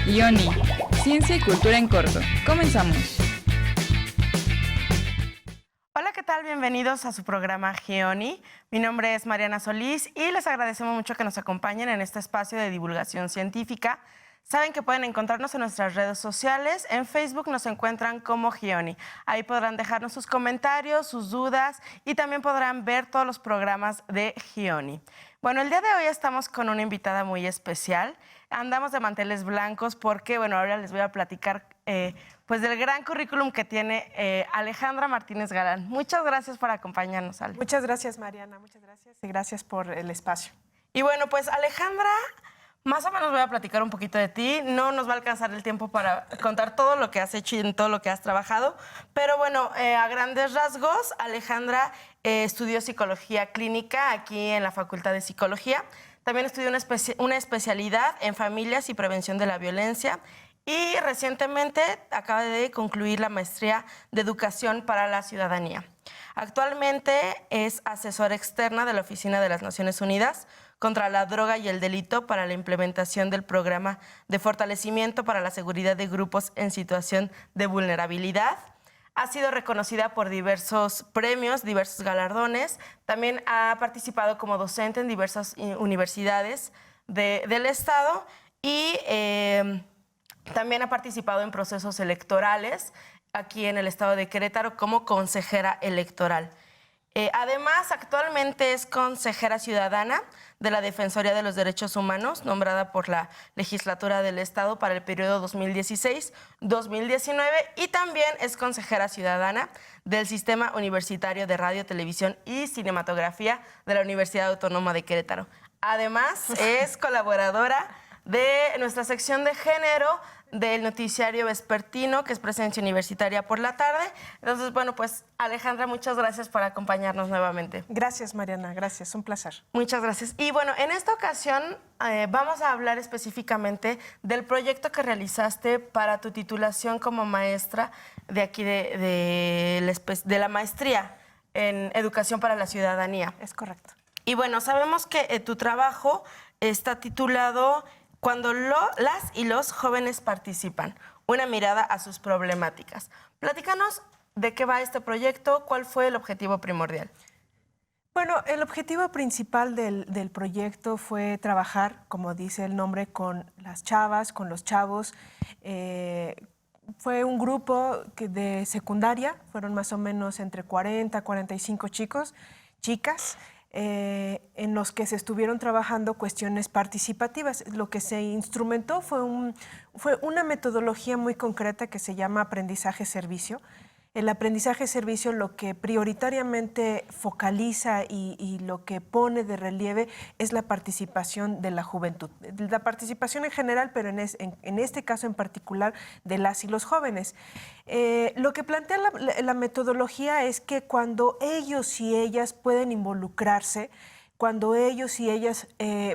Gioni, ciencia y cultura en corto. Comenzamos. Hola, ¿qué tal? Bienvenidos a su programa Gioni. Mi nombre es Mariana Solís y les agradecemos mucho que nos acompañen en este espacio de divulgación científica. Saben que pueden encontrarnos en nuestras redes sociales. En Facebook nos encuentran como Gioni. Ahí podrán dejarnos sus comentarios, sus dudas y también podrán ver todos los programas de Gioni. Bueno, el día de hoy estamos con una invitada muy especial. Andamos de manteles blancos porque, bueno, ahora les voy a platicar pues del gran currículum que tiene Alejandra Martínez Galán. Muchas gracias por acompañarnos, Ale. Muchas gracias, Mariana. Muchas gracias y gracias por el espacio. Y bueno, pues Alejandra, más o menos voy a platicar un poquito de ti. No nos va a alcanzar el tiempo para contar todo lo que has hecho y en todo lo que has trabajado. Pero bueno, a grandes rasgos, Alejandra estudió psicología clínica aquí en la Facultad de Psicología. También estudió una especialidad en familias y prevención de la violencia. Y recientemente acaba de concluir la maestría de Educación para la Ciudadanía. Actualmente es asesora externa de la Oficina de las Naciones Unidas contra la Droga y el Delito para la implementación del programa de fortalecimiento para la seguridad de grupos en situación de vulnerabilidad. Ha sido reconocida por diversos premios, diversos galardones. También ha participado como docente en diversas universidades del Estado y también ha participado en procesos electorales aquí en el estado de Querétaro como consejera electoral. Además, actualmente es consejera ciudadana de la Defensoría de los Derechos Humanos, nombrada por la legislatura del estado para el periodo 2016-2019, y también es consejera ciudadana del Sistema Universitario de Radio, Televisión y Cinematografía de la Universidad Autónoma de Querétaro. Además, es colaboradora de nuestra sección de género del noticiario vespertino, que es Presencia Universitaria por la tarde. Entonces, bueno, pues Alejandra, muchas gracias por acompañarnos nuevamente. Gracias, Mariana, gracias, un placer. Muchas gracias. Y bueno, en esta ocasión vamos a hablar específicamente del proyecto que realizaste para tu titulación como maestra de aquí de la maestría en Educación para la Ciudadanía. Es correcto. Y bueno, sabemos que tu trabajo está titulado Cuando las y los jóvenes participan, una mirada a sus problemáticas. Platícanos de qué va este proyecto, cuál fue el objetivo primordial. Bueno, el objetivo principal del proyecto fue trabajar, como dice el nombre, con las chavas, con los chavos. Fue un grupo de secundaria, fueron más o menos entre 40 a 45 chicos, chicas, en los que se estuvieron trabajando cuestiones participativas. Lo que se instrumentó fue una metodología muy concreta que se llama aprendizaje-servicio. El aprendizaje-servicio lo que prioritariamente focaliza y lo que pone de relieve es la participación de la juventud. La participación en general, pero en este caso en particular de las y los jóvenes. Lo que plantea la metodología es que cuando ellos y ellas pueden involucrarse, cuando ellos y ellas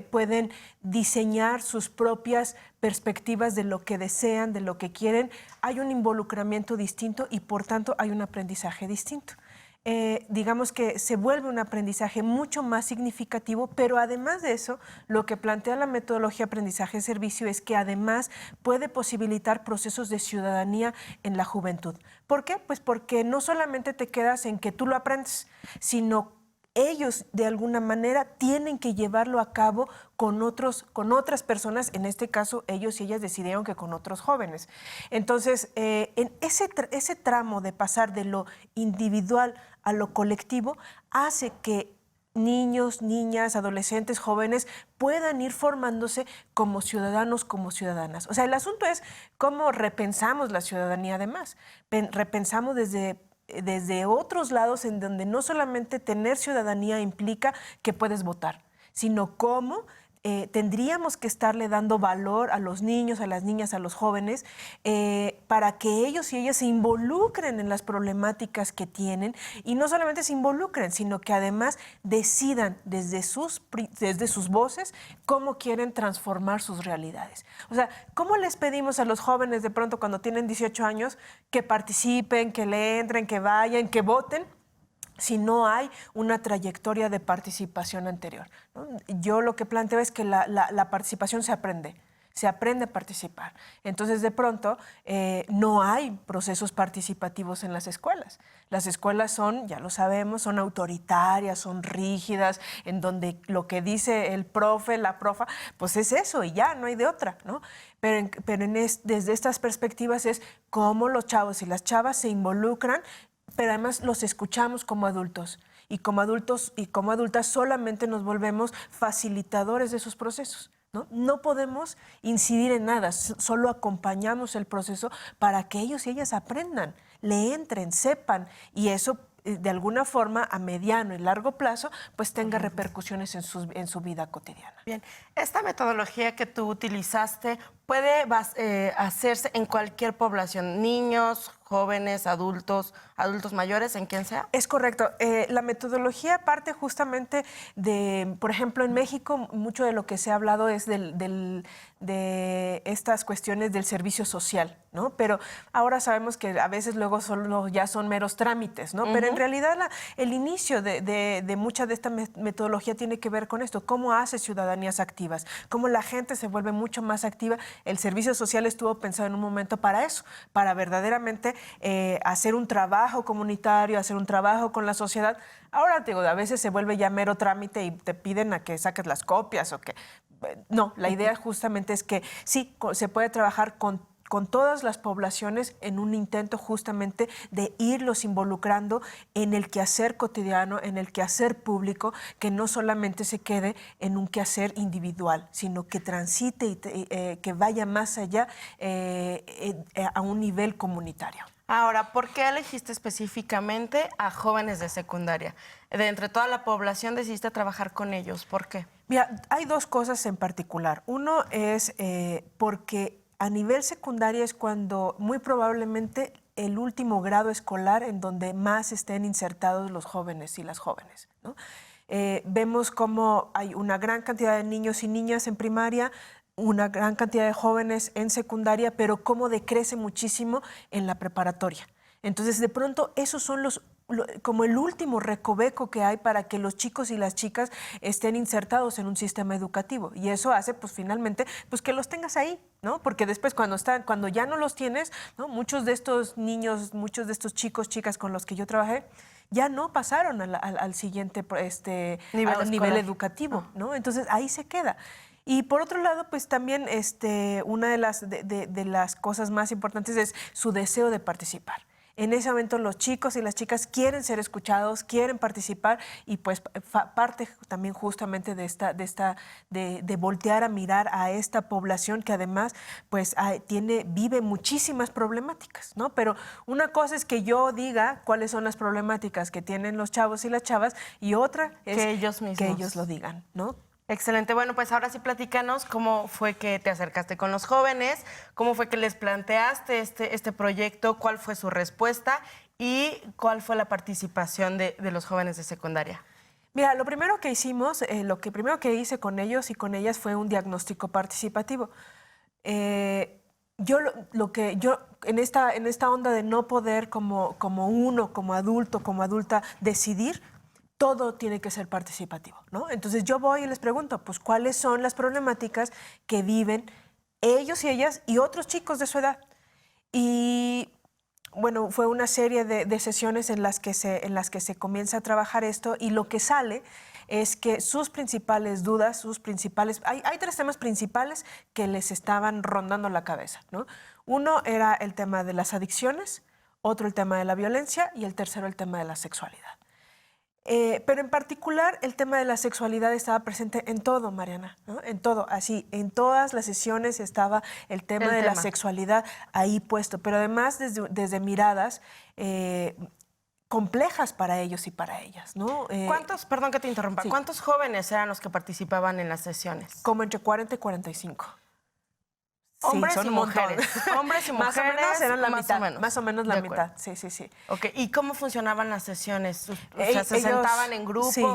pueden diseñar sus propias perspectivas de lo que desean, de lo que quieren, hay un involucramiento distinto y por tanto hay un aprendizaje distinto. Digamos que se vuelve un aprendizaje mucho más significativo, pero además de eso, lo que plantea la metodología aprendizaje-servicio es que además puede posibilitar procesos de ciudadanía en la juventud. ¿Por qué? Pues porque no solamente te quedas en que tú lo aprendes, sino ellos de alguna manera tienen que llevarlo a cabo con otras personas, en este caso ellos y ellas decidieron que con otros jóvenes. Entonces, en ese tramo de pasar de lo individual a lo colectivo hace que niños, niñas, adolescentes, jóvenes puedan ir formándose como ciudadanos, como ciudadanas. O sea, el asunto es cómo repensamos la ciudadanía además. Repensamos desde otros lados en donde no solamente tener ciudadanía implica que puedes votar, sino cómo tendríamos que estarle dando valor a los niños, a las niñas, a los jóvenes, para que ellos y ellas se involucren en las problemáticas que tienen y no solamente se involucren, sino que además decidan desde sus voces cómo quieren transformar sus realidades. O sea, ¿cómo les pedimos a los jóvenes de pronto cuando tienen 18 años que participen, que le entren, que vayan, que voten? si no hay una trayectoria de participación anterior, ¿no? Yo lo que planteo es que la participación se aprende a participar. Entonces, de pronto, no hay procesos participativos en las escuelas. Las escuelas son, ya lo sabemos, son autoritarias, son rígidas, en donde lo que dice el profe, la profa, pues es eso y ya, no hay de otra, ¿no? Pero desde estas perspectivas es cómo los chavos y las chavas se involucran, pero además los escuchamos como adultos. Y como adultos y como adultas solamente nos volvemos facilitadores de esos procesos. No podemos incidir en nada, solo acompañamos el proceso para que ellos y ellas aprendan, le entren, sepan, y eso de alguna forma a mediano y largo plazo pues tenga repercusiones en su vida cotidiana. Bien, esta metodología que tú utilizaste puede hacerse en cualquier población, niños, jóvenes, adultos mayores, en quien sea. Es correcto. La metodología parte justamente de, por ejemplo, en México, mucho de lo que se ha hablado es de estas cuestiones del servicio social, ¿no? Pero ahora sabemos que a veces luego solo ya son meros trámites, ¿no? Pero en realidad el inicio de mucha de esta metodología tiene que ver con esto, cómo hace ciudadanías activas, cómo la gente se vuelve mucho más activa. El servicio social estuvo pensado en un momento para eso, para verdaderamente hacer un trabajo comunitario, hacer un trabajo con la sociedad. Ahora, digo, a veces se vuelve ya mero trámite y te piden a que saques las copias o que... No, la idea justamente es que sí, se puede trabajar con todas las poblaciones en un intento justamente de irlos involucrando en el quehacer cotidiano, en el quehacer público, que no solamente se quede en un quehacer individual, sino que transite y que vaya más allá a un nivel comunitario. Ahora, ¿por qué elegiste específicamente a jóvenes de secundaria? De entre toda la población decidiste trabajar con ellos. ¿Por qué? Mira, hay dos cosas en particular. Uno es porque a nivel secundaria es cuando muy probablemente el último grado escolar en donde más estén insertados los jóvenes y las jóvenes, ¿no? Vemos cómo hay una gran cantidad de niños y niñas en primaria, una gran cantidad de jóvenes en secundaria, pero cómo decrece muchísimo en la preparatoria. Entonces, de pronto, esos son como el último recoveco que hay para que los chicos y las chicas estén insertados en un sistema educativo. Y eso hace, pues, finalmente, pues, que los tengas ahí, ¿no? Porque después, cuando ya no los tienes, ¿no? Muchos de estos niños, muchos de estos chicos, chicas con los que yo trabajé, ya no pasaron al siguiente nivel educativo, ¿no? Entonces, ahí se queda. Y por otro lado, pues también una de las cosas más importantes es su deseo de participar. En ese momento los chicos y las chicas quieren ser escuchados, quieren participar y pues parte también justamente de voltear a mirar a esta población que además pues vive muchísimas problemáticas, ¿no? Pero una cosa es que yo diga cuáles son las problemáticas que tienen los chavos y las chavas y otra es que ellos mismos. Que ellos lo digan, ¿no? Excelente. Bueno, pues ahora sí platícanos cómo fue que te acercaste con los jóvenes, cómo fue que les planteaste este proyecto, cuál fue su respuesta y cuál fue la participación de los jóvenes de secundaria. Mira, lo primero que hicimos, lo primero que hice con ellos y con ellas fue un diagnóstico participativo. Yo en esta onda de no poder como adulto, como adulta, decidir, todo tiene que ser participativo, ¿no? Entonces yo voy y les pregunto, pues, ¿cuáles son las problemáticas que viven ellos y ellas y otros chicos de su edad? Y bueno, fue una serie de sesiones en las que se comienza a trabajar esto y lo que sale es que sus principales dudas, hay tres temas principales que les estaban rondando la cabeza, ¿no? Uno era el tema de las adicciones, otro el tema de la violencia y el tercero el tema de la sexualidad. Pero en particular el tema de la sexualidad estaba presente en todo, Mariana, ¿no? En todo, así, en todas las sesiones estaba el tema de la sexualidad ahí puesto, pero además desde miradas complejas para ellos y para ellas, ¿no? Perdón que te interrumpa, sí. ¿Cuántos jóvenes eran los que participaban en las sesiones? Como entre 40 y 45. Hombres sí, y mujeres. Hombres y mujeres. Más o menos eran la mitad. Más o menos la mitad. Sí. Ok, ¿y cómo funcionaban las sesiones? O sea, ¿se sentaban en grupo? Sí.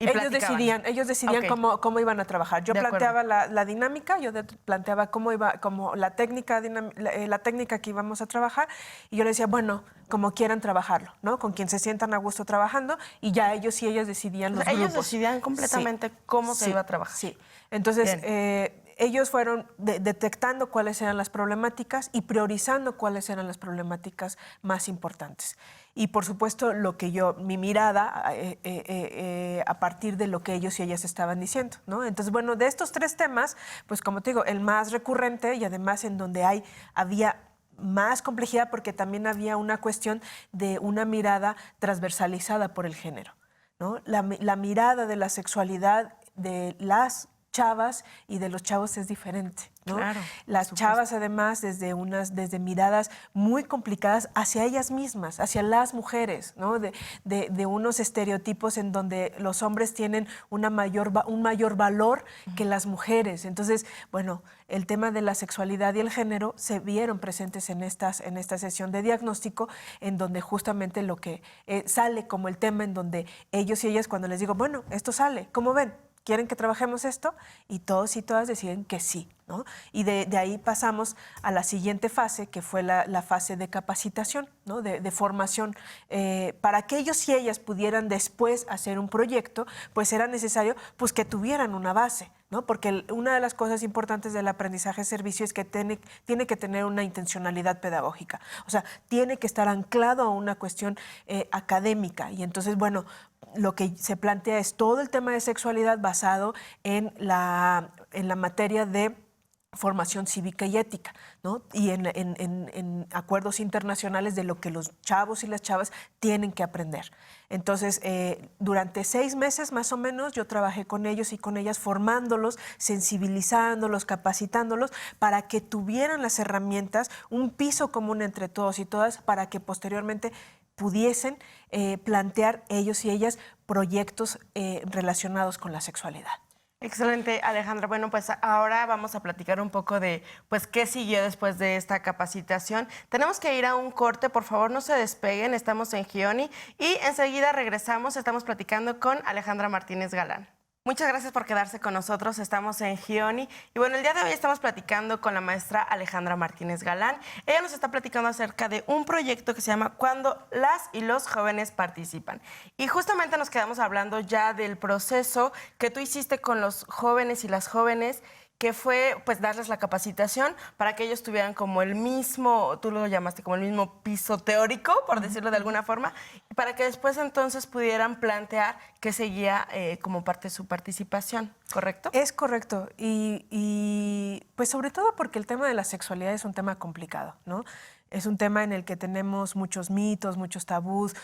Y platicaban. Ellos decidían Ok. cómo iban a trabajar. Yo De acuerdo. planteaba la dinámica, planteaba como la técnica, la técnica que íbamos a trabajar, y yo les decía, bueno, como quieran trabajarlo, ¿no? Con quien se sientan a gusto trabajando, y ya ellos y ellas decidían O los sea, ellos grupos. decidían completamente cómo se iba a trabajar. Sí. Entonces, Bien. ellos fueron detectando cuáles eran las problemáticas y priorizando cuáles eran las problemáticas más importantes. Y por supuesto, mi mirada a partir de lo que ellos y ellas estaban diciendo, ¿no? Entonces, bueno, de estos 3 temas, pues como te digo, el más recurrente y además en donde había más complejidad porque también había una cuestión de una mirada transversalizada por el género, ¿no? La mirada de la sexualidad de las chavas y de los chavos es diferente, ¿no? Claro, Las por chavas además desde miradas muy complicadas hacia ellas mismas, hacia las mujeres, ¿no? De unos estereotipos en donde los hombres tienen un mayor valor que las mujeres. Entonces, bueno, el tema de la sexualidad y el género se vieron presentes en esta sesión de diagnóstico, en donde justamente lo que sale como el tema en donde ellos y ellas, cuando les digo, bueno, esto sale, ¿cómo ven? ¿Quieren que trabajemos esto? Y todos y todas deciden que sí, ¿no? Y de ahí pasamos a la siguiente fase, que fue la fase de capacitación, ¿no? De formación. Para que ellos y ellas pudieran después hacer un proyecto, pues era necesario pues, que tuvieran una base, ¿no? Porque una de las cosas importantes del aprendizaje de servicio es que tiene que tener una intencionalidad pedagógica. O sea, tiene que estar anclado a una cuestión académica. Y entonces, bueno, lo que se plantea es todo el tema de sexualidad basado en la materia de formación cívica y ética, ¿no? Y en acuerdos internacionales de lo que los chavos y las chavas tienen que aprender. Entonces, durante 6 meses más o menos, yo trabajé con ellos y con ellas formándolos, sensibilizándolos, capacitándolos para que tuvieran las herramientas, un piso común entre todos y todas, para que posteriormente pudiesen plantear ellos y ellas proyectos relacionados con la sexualidad. Excelente, Alejandra. Bueno, pues ahora vamos a platicar un poco de pues qué siguió después de esta capacitación. Tenemos que ir a un corte, por favor, no se despeguen, estamos en Gioni y enseguida regresamos, estamos platicando con Alejandra Martínez Galán. Muchas gracias por quedarse con nosotros, estamos en Gioni y bueno, el día de hoy estamos platicando con la maestra Alejandra Martínez Galán. Ella nos está platicando acerca de un proyecto que se llama Cuando las y los jóvenes participan. Y justamente nos quedamos hablando ya del proceso que tú hiciste con los jóvenes y las jóvenes, que fue pues darles la capacitación para que ellos tuvieran como el mismo, tú lo llamaste como el mismo piso teórico, por decirlo de alguna forma, y para que después entonces pudieran plantear qué seguía como parte de su participación, ¿correcto? Es correcto, y pues sobre todo porque el tema de la sexualidad es un tema complicado, ¿no? Es un tema en el que tenemos muchos mitos, muchos tabús,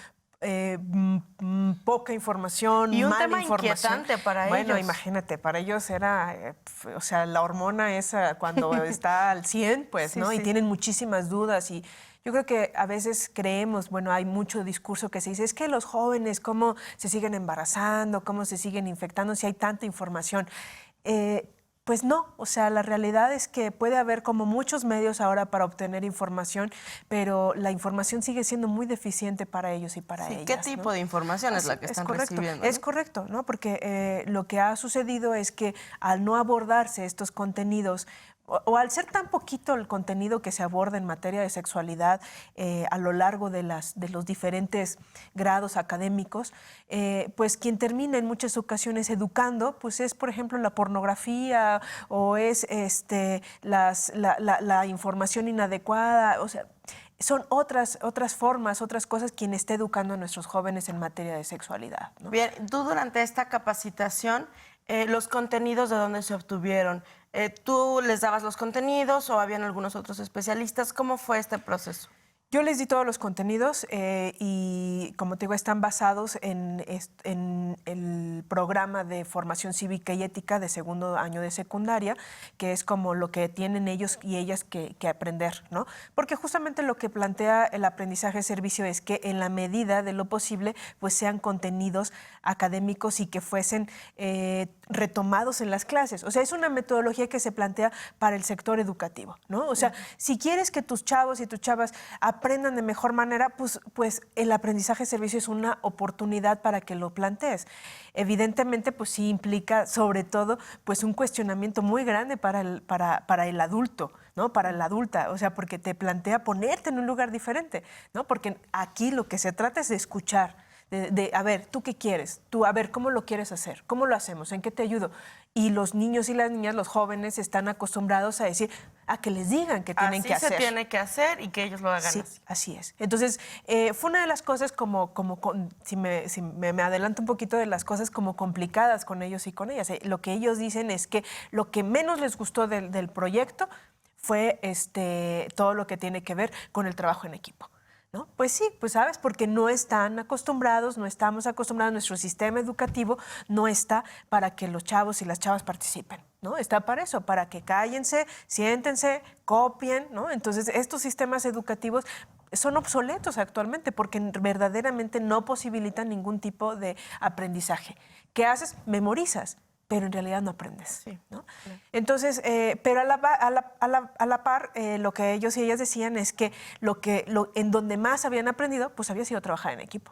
poca información, Y un mala tema información. inquietante para ellos. Bueno, imagínate, para ellos era, o sea, la hormona esa cuando está al 100, pues, Sí, ¿no? sí. Y tienen muchísimas dudas y yo creo que a veces creemos, bueno, hay mucho discurso que se dice, es que los jóvenes, ¿cómo se siguen embarazando? ¿Cómo se siguen infectando? Si hay tanta información. Pues no, o sea, la realidad es que puede haber como muchos medios ahora para obtener información, pero la información sigue siendo muy deficiente para ellos y para ellas. ¿Qué tipo de información es la que están recibiendo? Es correcto, ¿no? Porque lo que ha sucedido es que al no abordarse estos contenidos, o al ser tan poquito el contenido que se aborda en materia de sexualidad a lo largo de los diferentes grados académicos, pues quien termina en muchas ocasiones educando, pues es, por ejemplo, la pornografía o es la información inadecuada, o sea, son otras formas, otras cosas quien está educando a nuestros jóvenes en materia de sexualidad, ¿no? Bien, tú durante esta capacitación, los contenidos de dónde se obtuvieron, ¿tú les dabas los contenidos o habían algunos otros especialistas? ¿Cómo fue este proceso? Yo les di todos los contenidos y, como te digo, están basados en el programa de formación cívica y ética de segundo año de secundaria, que es como lo que tienen ellos y ellas que aprender, ¿no? Porque justamente lo que plantea el aprendizaje de servicio es que en la medida de lo posible, pues sean contenidos académicos y que fuesen retomados en las clases. O sea, es una metodología que se plantea para el sector educativo, ¿no? O sea, si quieres que tus chavos y tus chavas aprendan de mejor manera, pues el aprendizaje de servicio es una oportunidad para que lo plantees. Evidentemente, pues sí implica, sobre todo, pues un cuestionamiento muy grande para el adulto, ¿no? Para la adulta, o sea, porque te plantea ponerte en un lugar diferente, ¿no? Porque aquí lo que se trata es de escuchar, a ver, ¿tú qué quieres? Tú, a ver, ¿cómo lo quieres hacer? ¿Cómo lo hacemos? ¿En qué te ayudo? Y los niños y las niñas, los jóvenes, están acostumbrados a decir, a que les digan que tienen que hacer. Así se tiene que hacer y que ellos lo hagan Sí, así. así es. Entonces, fue una de las cosas si me adelanto un poquito de las cosas como complicadas con ellos y con ellas. Lo que ellos dicen es que lo que menos les gustó del proyecto fue todo lo que tiene que ver con el trabajo en equipo, ¿no? Pues sí, pues sabes, porque no están acostumbrados, no estamos acostumbrados, nuestro sistema educativo no está para que los chavos y las chavas participen, ¿no? Está para eso, para que cállense, siéntense, copien, ¿no? Entonces, estos sistemas educativos son obsoletos actualmente porque verdaderamente no posibilitan ningún tipo de aprendizaje. ¿Qué haces? Memorizas, pero en realidad no aprendes, Sí, ¿no? claro. Entonces, pero a la par, lo que ellos y ellas decían es que en donde más habían aprendido, pues había sido trabajar en equipo.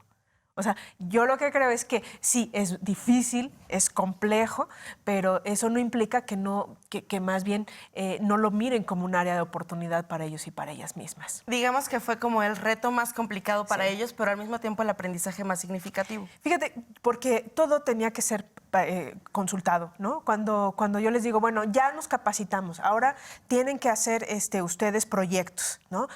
O sea, yo lo que creo es que sí, es difícil, es complejo, pero eso no implica que más bien no lo miren como un área de oportunidad para ellos y para ellas mismas. Digamos que fue como el reto más complicado para Sí. ellos, pero al mismo tiempo el aprendizaje más significativo. Fíjate, porque todo tenía que ser consultado, ¿no? Cuando yo les digo, bueno, ya nos capacitamos, ahora tienen que hacer ustedes proyectos, ¿no?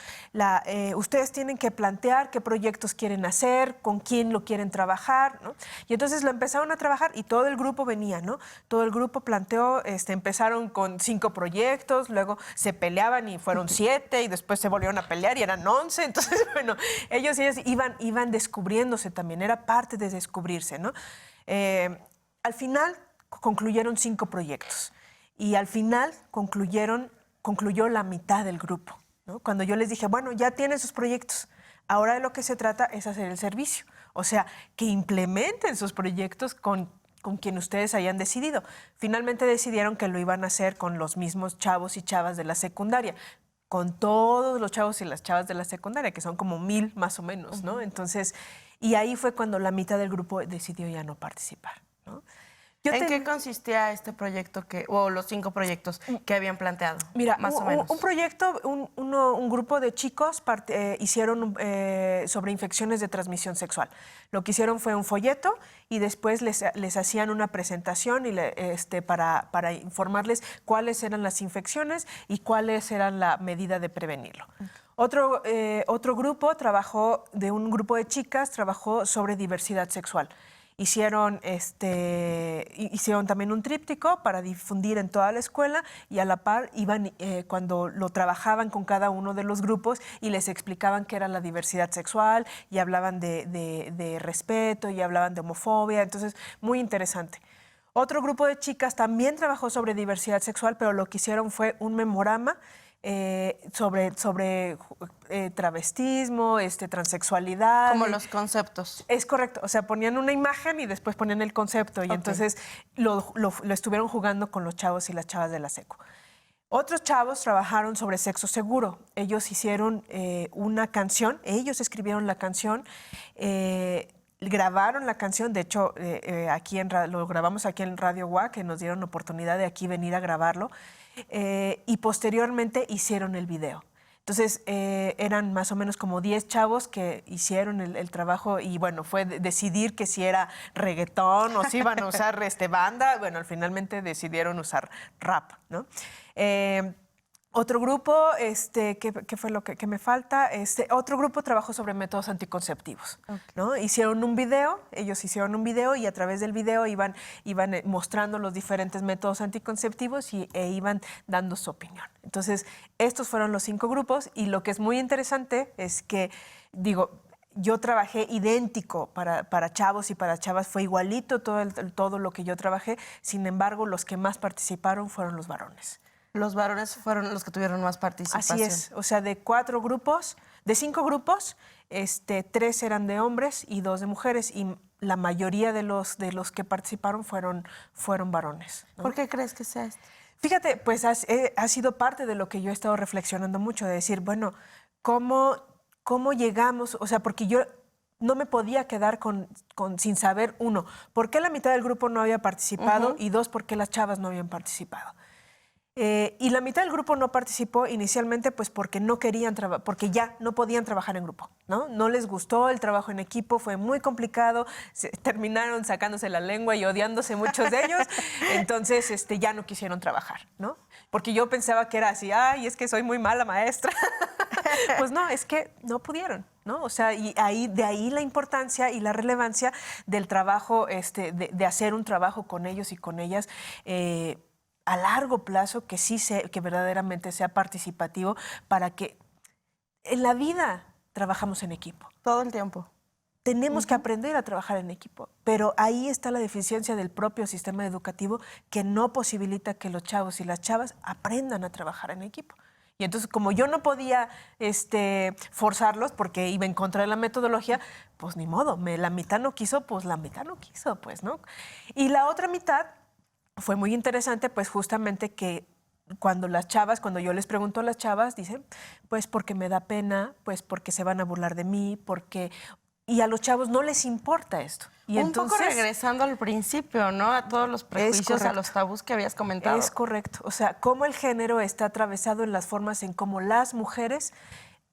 Ustedes tienen que plantear qué proyectos quieren hacer, con quién lo quieren trabajar, ¿no? Y entonces lo empezaron a trabajar y todo el grupo venía, ¿no? Todo el grupo planteó, empezaron con 5 proyectos, luego se peleaban y fueron 7 y después se volvieron a pelear y eran 11. Entonces, bueno, ellos y ellas iban descubriéndose también, era parte de descubrirse, ¿no? Al final concluyeron 5 proyectos y al final concluyó la mitad del grupo, ¿no? Cuando yo les dije, bueno, ya tienen sus proyectos, ahora de lo que se trata es hacer el servicio, o sea, que implementen sus proyectos con quien ustedes hayan decidido. Finalmente decidieron que lo iban a hacer con los mismos chavos y chavas de la secundaria, con todos los chavos y las chavas de la secundaria, que son como 1000 más o menos, ¿no? Entonces, y ahí fue cuando la mitad del grupo decidió ya no participar, ¿no? ¿En qué consistía este proyecto o los 5 proyectos que habían planteado? Mira, más o menos. un proyecto, un grupo de chicos hicieron sobre infecciones de transmisión sexual. Lo que hicieron fue un folleto y después les hacían una presentación para informarles cuáles eran las infecciones y cuáles eran la medida de prevenirlo. Otro grupo un grupo de chicas trabajó sobre diversidad sexual. Hicieron también un tríptico para difundir en toda la escuela y a la par iban cuando lo trabajaban con cada uno de los grupos y les explicaban qué era la diversidad sexual y hablaban de respeto y hablaban de homofobia. Entonces, muy interesante. Otro grupo de chicas también trabajó sobre diversidad sexual, pero lo que hicieron fue un memorama sobre travestismo, transexualidad. Como los conceptos. Es correcto, o sea, ponían una imagen y después ponían el concepto y entonces lo estuvieron jugando con los chavos y las chavas de la seco. Otros chavos trabajaron sobre sexo seguro. Ellos hicieron una canción, ellos escribieron la canción, grabaron la canción, de hecho, lo grabamos aquí en Radio UAC, que nos dieron la oportunidad de aquí venir a grabarlo, y posteriormente hicieron el video. Entonces, eran más o menos como 10 chavos que hicieron el trabajo y, bueno, fue decidir que si era reggaetón o si iban a usar banda. Bueno, finalmente decidieron usar rap, ¿no? Otro grupo, ¿qué fue lo que me falta? Otro grupo trabajó sobre métodos anticonceptivos, ¿no? Ellos hicieron un video y a través del video iban mostrando los diferentes métodos anticonceptivos e iban dando su opinión. Entonces, estos fueron los 5 grupos y lo que es muy interesante es que, yo trabajé idéntico para chavos y para chavas, fue igualito todo lo que yo trabajé, sin embargo, los que más participaron fueron los varones. Los varones fueron los que tuvieron más participación. Así es, o sea, de 4 grupos, de 5 grupos, 3 eran de hombres y 2 de mujeres, y la mayoría de los que participaron fueron varones, ¿no? ¿Por qué crees que sea esto? Fíjate, pues ha sido parte de lo que yo he estado reflexionando mucho, de decir, bueno, ¿cómo llegamos? O sea, porque yo no me podía quedar sin saber, uno, por qué la mitad del grupo no había participado, y 2, por qué las chavas no habían participado. Y la mitad del grupo no participó inicialmente pues porque no querían porque ya no podían trabajar en grupo, ¿no? No les gustó el trabajo en equipo, fue muy complicado, terminaron sacándose la lengua y odiándose muchos de ellos, entonces ya no quisieron trabajar, ¿no? Porque yo pensaba que era así, ay, es que soy muy mala maestra. Pues no, es que no pudieron, ¿no? O sea, y de ahí la importancia y la relevancia del trabajo, de hacer un trabajo con ellos y con ellas, a largo plazo, que verdaderamente sea participativo, para que en la vida trabajamos en equipo. Todo el tiempo. Tenemos que aprender a trabajar en equipo, pero ahí está la deficiencia del propio sistema educativo, que no posibilita que los chavos y las chavas aprendan a trabajar en equipo. Y entonces, como yo no podía forzarlos porque iba en contra de la metodología, pues ni modo, la mitad no quiso, pues la mitad no quiso, pues, ¿no? Y la otra mitad fue muy interesante, pues justamente que cuando yo les pregunto a las chavas, dicen, pues porque me da pena, pues porque se van a burlar de mí, y a los chavos no les importa esto. Y un entonces, poco regresando al principio, ¿no? A todos los prejuicios, a los tabús que habías comentado. Es correcto. O sea, cómo el género está atravesado en las formas en cómo las mujeres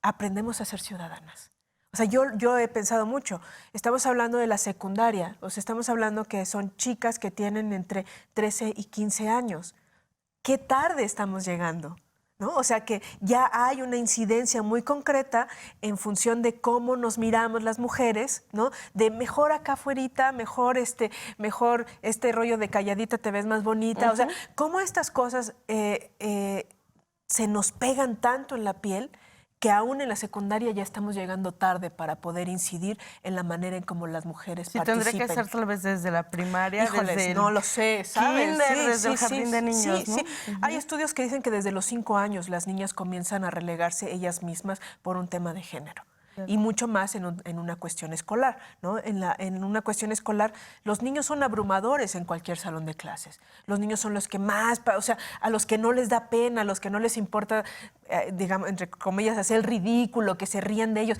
aprendemos a ser ciudadanas. O sea, yo he pensado mucho. Estamos hablando de la secundaria. O sea, estamos hablando que son chicas que tienen entre 13 y 15 años. ¿Qué tarde estamos llegando? ¿No? O sea, que ya hay una incidencia muy concreta en función de cómo nos miramos las mujeres, ¿no? De mejor acá afuerita, mejor este rollo de calladita te ves más bonita. O sea, cómo estas cosas se nos pegan tanto en la piel, que aún en la secundaria ya estamos llegando tarde para poder incidir en la manera en cómo las mujeres participan. Tendría que ser tal vez desde la primaria, Híjoles, desde no lo sé, ¿sabes? kinder, desde el jardín de niños, sí, ¿no? sí. Hay estudios que dicen que desde los 5 años las niñas comienzan a relegarse ellas mismas por un tema de género. Y mucho más en una cuestión escolar, ¿no? En una cuestión escolar, los niños son abrumadores en cualquier salón de clases. Los niños son los que más, o sea, a los que no les da pena, a los que no les importa, digamos, entre comillas, hacer el ridículo, que se rían de ellos.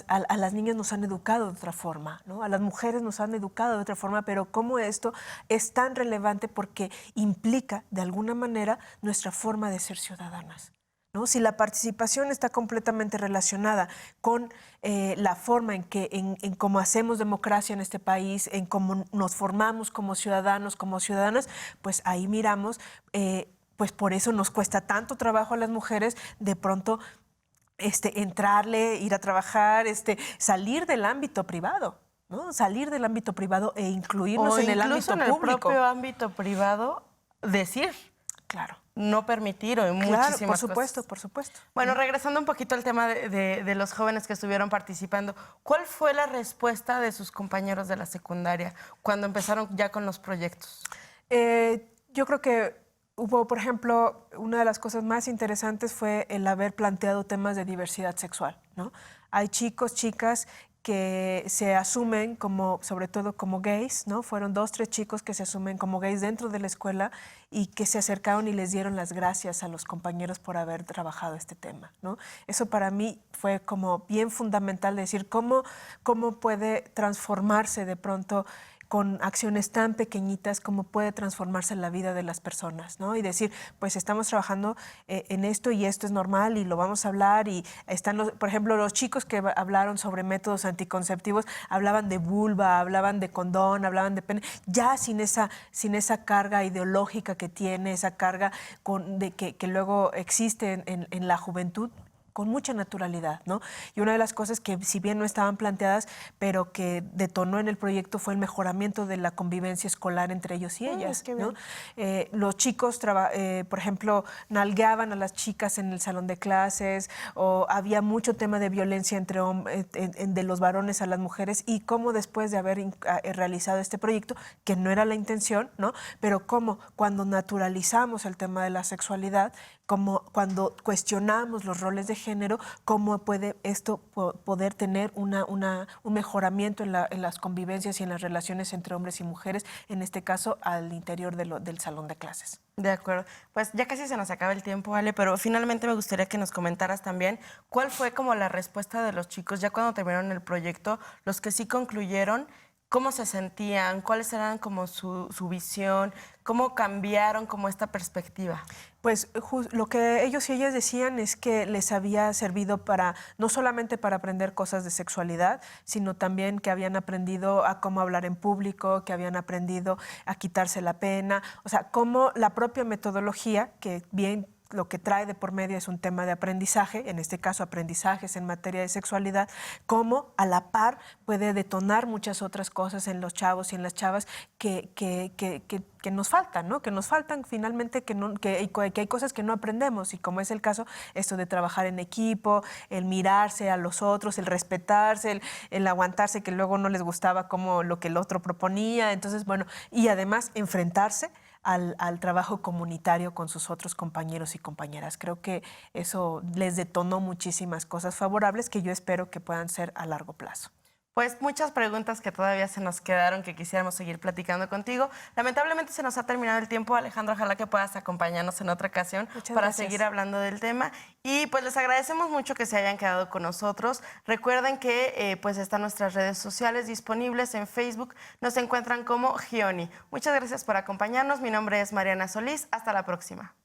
A las niñas nos han educado de otra forma, ¿no? A las mujeres nos han educado de otra forma, pero cómo esto es tan relevante porque implica, de alguna manera, nuestra forma de ser ciudadanas, ¿no? Si la participación está completamente relacionada con la forma en cómo hacemos democracia en este país, en cómo nos formamos como ciudadanos, como ciudadanas, pues ahí miramos, pues por eso nos cuesta tanto trabajo a las mujeres de pronto entrarle, ir a trabajar, salir del ámbito privado, ¿no? Salir del ámbito privado e incluirnos en el ámbito público. Incluso en el propio ámbito privado, decir. Claro. No permitir o en Claro, muchísimas por supuesto, cosas. por supuesto. Bueno, regresando un poquito al tema de los jóvenes que estuvieron participando, ¿cuál fue la respuesta de sus compañeros de la secundaria cuando empezaron ya con los proyectos? Yo creo que hubo, por ejemplo, una de las cosas más interesantes fue el haber planteado temas de diversidad sexual, ¿no? Hay chicos, chicas que se asumen como, sobre todo como gays, ¿no? Fueron 2, 3 chicos que se asumen como gays dentro de la escuela y que se acercaron y les dieron las gracias a los compañeros por haber trabajado este tema, ¿no? Eso para mí fue como bien fundamental, de decir cómo puede transformarse de pronto con acciones tan pequeñitas, cómo puede transformarse la vida de las personas, ¿no? Y decir, pues estamos trabajando en esto y esto es normal y lo vamos a hablar, y están por ejemplo, los chicos que hablaron sobre métodos anticonceptivos, hablaban de vulva, hablaban de condón, hablaban de pene, ya sin esa carga ideológica que tiene, esa carga que luego existe en la juventud, con mucha naturalidad, ¿no? Y una de las cosas que si bien no estaban planteadas, pero que detonó en el proyecto fue el mejoramiento de la convivencia escolar entre ellos y ellas, qué ¿no? bien. Los chicos, por ejemplo, nalgueaban a las chicas en el salón de clases, o había mucho tema de violencia entre de los varones a las mujeres, y cómo después de haber realizado este proyecto, que no era la intención, ¿no? Pero cómo cuando naturalizamos el tema de la sexualidad, como cuando cuestionamos los roles de género, cómo puede esto poder tener un mejoramiento en las convivencias y en las relaciones entre hombres y mujeres, en este caso al interior del salón de clases. De acuerdo. Pues ya casi se nos acaba el tiempo, Ale, pero finalmente me gustaría que nos comentaras también cuál fue como la respuesta de los chicos ya cuando terminaron el proyecto, los que sí concluyeron, cómo se sentían, cuáles eran como su visión, cómo cambiaron como esta perspectiva. Pues lo que ellos y ellas decían es que les había servido para, no solamente para aprender cosas de sexualidad, sino también que habían aprendido a cómo hablar en público, que habían aprendido a quitarse la pena, o sea, cómo la propia metodología, que bien lo que trae de por medio es un tema de aprendizaje, en este caso aprendizajes en materia de sexualidad, cómo a la par puede detonar muchas otras cosas en los chavos y en las chavas que nos faltan, ¿no? Que nos faltan finalmente, que hay cosas que no aprendemos, y como es el caso, esto de trabajar en equipo, el mirarse a los otros, el respetarse, el aguantarse, que luego no les gustaba como lo que el otro proponía, entonces, bueno, y además enfrentarse al trabajo comunitario con sus otros compañeros y compañeras. Creo que eso les detonó muchísimas cosas favorables que yo espero que puedan ser a largo plazo. Pues muchas preguntas que todavía se nos quedaron, que quisiéramos seguir platicando contigo. Lamentablemente se nos ha terminado el tiempo, Alejandra. Ojalá que puedas acompañarnos en otra ocasión para seguir hablando del tema. Y pues les agradecemos mucho que se hayan quedado con nosotros. Recuerden que pues están nuestras redes sociales disponibles en Facebook. Nos encuentran como Gioni. Muchas gracias por acompañarnos. Mi nombre es Mariana Solís. Hasta la próxima.